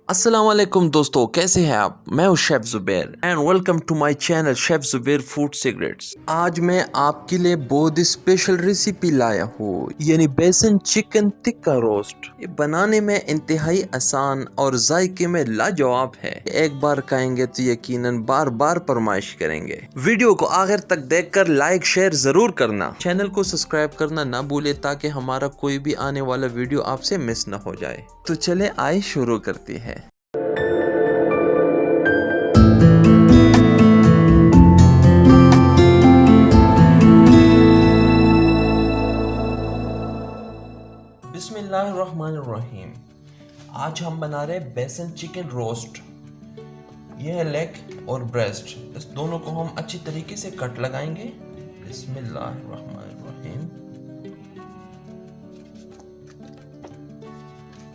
अस्सलाम वालेकुम दोस्तों, कैसे हैं आप? मैं हूं chef Zubair and welcome to my channel chef Zubair food secrets. आज मैं आपके लिए बहुत ही स्पेशल रेसिपी लाया हूँ, यानी बेसन चिकन टिक्का रोस्ट। ये बनाने में इंतहाई आसान और जायके में लाजवाब है। एक बार खाएंगे तो यकीनन बार बार फरमाइश करेंगे। वीडियो को आखिर तक देखकर लाइक शेयर जरूर करना। चैनल को सब्सक्राइब करना ना भूले ताकि हमारा कोई भी आने वाला वीडियो आपसे मिस न हो जाए। तो चले आए शुरू करते हैं। बिस्मिल्लाहिर्रहमानिर्रहीम। आज हम बना रहे बेसन चिकन रोस्ट। यह है लेग और ब्रेस्ट, इस दोनों को हम अच्छी तरीके से कट लगाएंगे। बिस्मिल्लाहिर्रहमानिर्रहीम।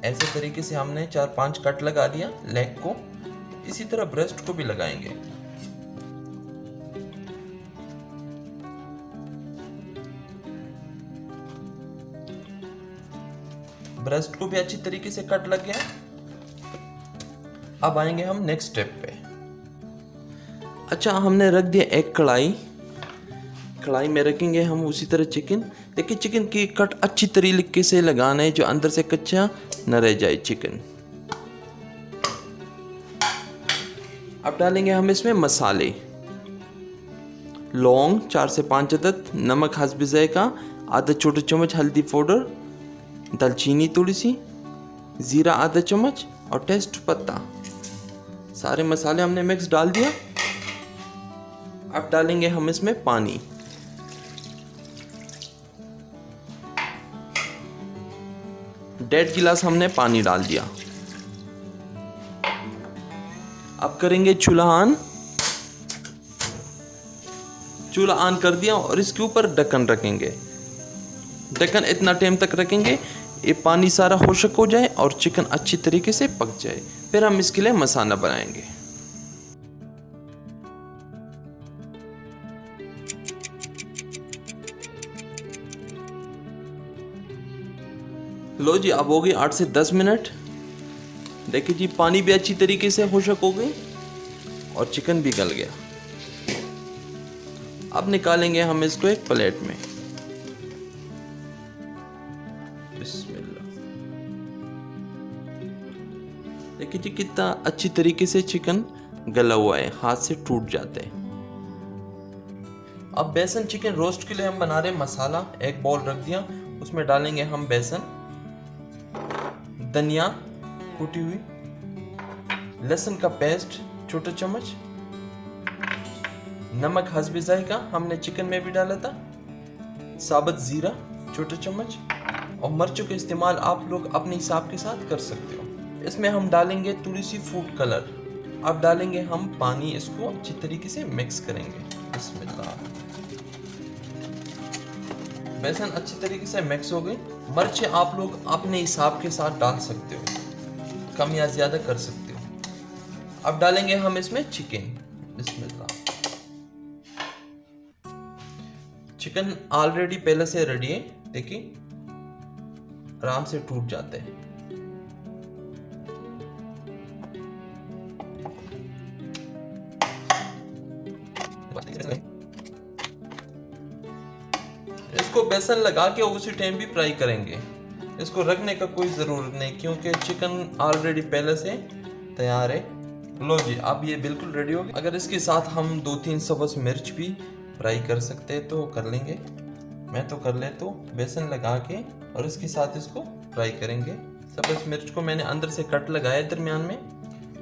ऐसे तरीके से हमने 4-5 कट लगा दिया लेग को। इसी तरह ब्रेस्ट को भी लगाएंगे। ब्रेस्ट को भी अच्छी तरीके से कट लग गया। अब आएंगे हम नेक्स्ट स्टेप पे। अच्छा, हमने रख दिया एक कढ़ाई में रखेंगे हम उसी तरह चिकन। देखिए, चिकन की कट अच्छी तरीके से लगाना है जो अंदर से कच्चा न रह जाए चिकन। अब डालेंगे हम इसमें मसाले। लौंग 4 से 5 अदद, नमक हस्ब ज़ायक़ा, आधा छोटा चम्मच हल्दी पाउडर, दालचीनी थोड़ी सी, ज़ीरा आधा चम्मच और टेस्ट पत्ता। सारे मसाले हमने मिक्स डाल दिया। अब डालेंगे हम इसमें पानी। डेढ़ गिलास हमने पानी डाल दिया। अब करेंगे चूल्हा ऑन कर दिया और इसके ऊपर ढक्कन रखेंगे। ढक्कन इतना टाइम तक रखेंगे ये पानी सारा खुश्क हो जाए और चिकन अच्छी तरीके से पक जाए। फिर हम इसके लिए मसाला बनाएंगे। लो जी, अब हो गई 8 से 10 मिनट। देखिए जी, पानी भी अच्छी तरीके से खुश्क हो गई और चिकन भी गल गया। अब निकालेंगे हम इसको एक प्लेट में। बिस्मिल्लाह। देखिए जी, कितना अच्छी तरीके से चिकन गला हुआ है, हाथ से टूट जाते हैं। अब बेसन चिकन रोस्ट के लिए हम बना रहे मसाला। एक बाउल रख दिया, उसमें डालेंगे हम बेसन, धनिया कूटी हुई, लहसुन का पेस्ट छोटा चम्मच, नमक हस्ब ज़ायक़ा हमने चिकन में भी डाला था, साबुत जीरा छोटा चम्मच, और मिर्चों का इस्तेमाल आप लोग अपने हिसाब के साथ कर सकते हो। इसमें हम डालेंगे थोड़ी सी फूड कलर। अब डालेंगे हम पानी, इसको अच्छी तरीके से मिक्स करेंगे। बिस्मिल्लाह। बेसन अच्छी तरीके से मिक्स हो गई। मिर्चें आप लोग अपने हिसाब के साथ डाल सकते हो, कम या ज्यादा कर सकते हो। अब डालेंगे हम इसमें चिकन। बिस्मिल्लाह। चिकन ऑलरेडी पहले से रेडी है। देखिए, आराम से टूट जाते हैं। इसको बेसन लगा के उसी टाइम भी फ्राई करेंगे। इसको रखने का कोई ज़रूरत नहीं क्योंकि चिकन ऑलरेडी पहले से तैयार है। लो जी, अब ये बिल्कुल रेडी हो गया। अगर इसके साथ हम 2-3 सब्ज़ मिर्च भी फ्राई कर सकते हैं तो कर लेंगे। मैं तो कर लेता हूँ बेसन लगा के और इसके साथ इसको फ्राई करेंगे। सब्ज़ मिर्च को मैंने अंदर से कट लगाया दरमियान में।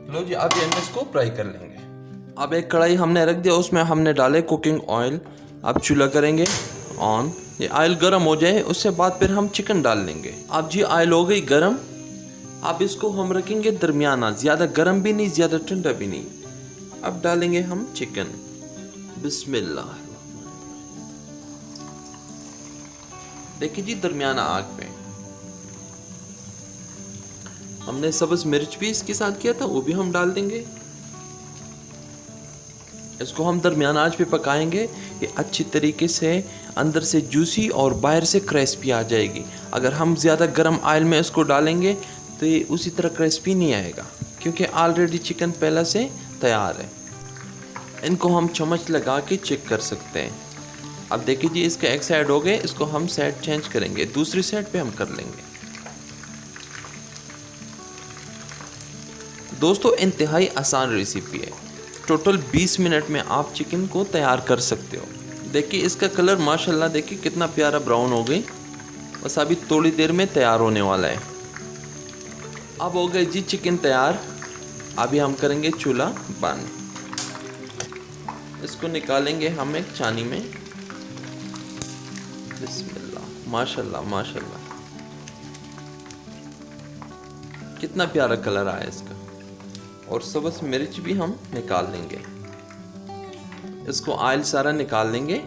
लो जी, अब हम इसको फ्राई कर लेंगे। अब एक कढ़ाई हमने रख दिया, उसमें हमने डाले कुकिंग ऑयल। अब चूल्हा करेंगे ऑन। ये ऑयल गर्म हो जाए उससे बाद फिर हम चिकन डाल लेंगे। अब जी ऑयल हो गई गर्म। अब इसको हम रखेंगे दरमियाना, ज़्यादा गर्म भी नहीं ज़्यादा ठंडा भी नहीं। अब डालेंगे हम चिकन। बिस्मिल्लाह। देखिए जी, दरमियाना आग पे हमने सब्ज़ मिर्च भी इसके साथ किया था, वो भी हम डाल देंगे। इसको हम दरमियान आंच पे पकाएंगे। ये अच्छी तरीके से अंदर से जूसी और बाहर से क्रिस्पी आ जाएगी। अगर हम ज़्यादा गर्म ऑयल में इसको डालेंगे तो ये उसी तरह क्रिस्पी नहीं आएगा। क्योंकि ऑलरेडी चिकन पहले से तैयार है। इनको हम चम्मच लगा के चेक कर सकते हैं। अब देखिए जी, इसका एक साइड हो गए, इसको हम साइड चेंज करेंगे, दूसरी साइड पे हम कर लेंगे। दोस्तों इंतहाई आसान रेसिपी है, टोटल 20 मिनट में आप चिकन को तैयार कर सकते हो। देखिए इसका कलर माशाल्लाह देखिए कितना प्यारा ब्राउन हो गई। बस अभी थोड़ी देर में तैयार होने वाला है। अब हो गए जी चिकन तैयार। अभी हम करेंगे चूल्हा बंद। इसको निकालेंगे हम एक छानी में। बिस्मिल्लाह, माशाल्लाह माशाल्लाह, कितना प्यारा कलर आया इसका। और सब्ज़ मिर्च भी हम निकाल लेंगे, इसको ऑयल सारा निकाल लेंगे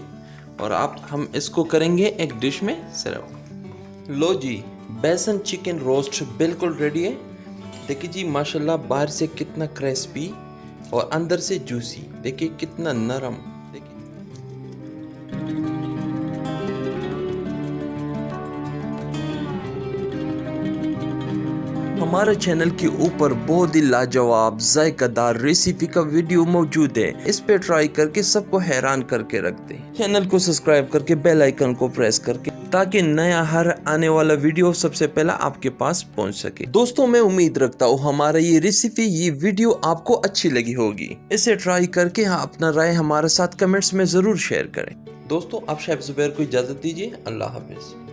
और अब हम इसको करेंगे एक डिश में सर्व। लो जी, बेसन चिकन रोस्ट बिल्कुल रेडी है। देखिए जी माशाल्लाह, बाहर से कितना क्रिस्पी और अंदर से जूसी, देखिए कितना नरम। हमारे चैनल के ऊपर बहुत ही लाजवाब जायकादार रेसिपी का वीडियो मौजूद है, इस पे ट्राई करके सबको हैरान करके रख दे। चैनल को सब्सक्राइब करके बेल आइकन को प्रेस करके, ताकि नया हर आने वाला वीडियो सबसे पहला आपके पास पहुंच सके। दोस्तों मैं उम्मीद रखता हूँ हमारा ये रेसिपी, ये वीडियो आपको अच्छी लगी होगी। इसे ट्राई करके अपना राय हमारे साथ कमेंट्स में जरूर शेयर करें। दोस्तों आप शेफ जुबैर को इजाजत दीजिए। अल्लाह हाफिज।